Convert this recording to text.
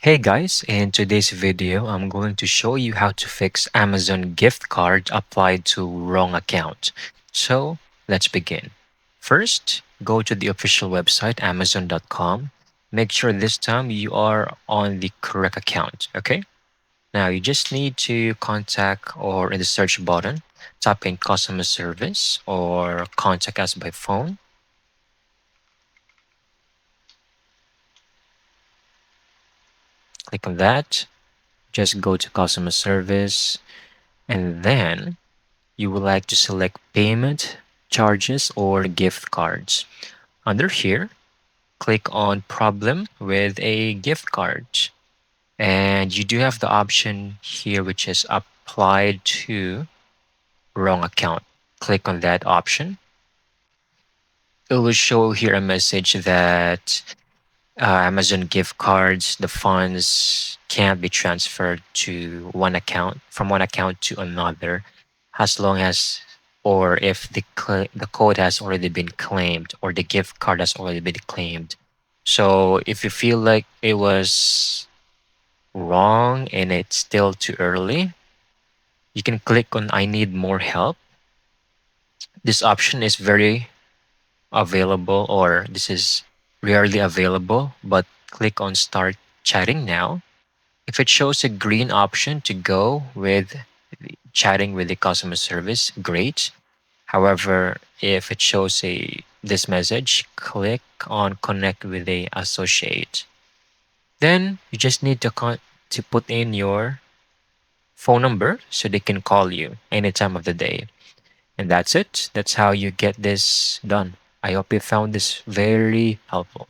Hey guys, in today's video, I'm going to show you how to fix Amazon gift card applied to wrong account. So let's begin. First, go to the official website, amazon.com. Make sure this time you are on the correct account, okay? Now you just need to contact or in the search button, type in customer service or contact us by phone. Click on that. Just go to customer service and then you would like to select payment, charges, or gift cards. Under here, click on problem with a gift card. And you do have the option here which is applied to wrong account. Click on that option. It will show here a message that Amazon gift cards, the funds can't be transferred to one account from one account to another, as long as or if the code has already been claimed or the gift card has already been claimed. So if you feel like it was wrong and it's still too early, you can click on I need more help. This option is very available or this is rarely available, but click on start chatting now. If it shows a green option to go with chatting with the customer service, great. However, if it shows a this message, click on connect with a associate. Then you just need to put in your phone number so they can call you any time of the day. And that's it. That's how you get this done. I hope you found this very helpful.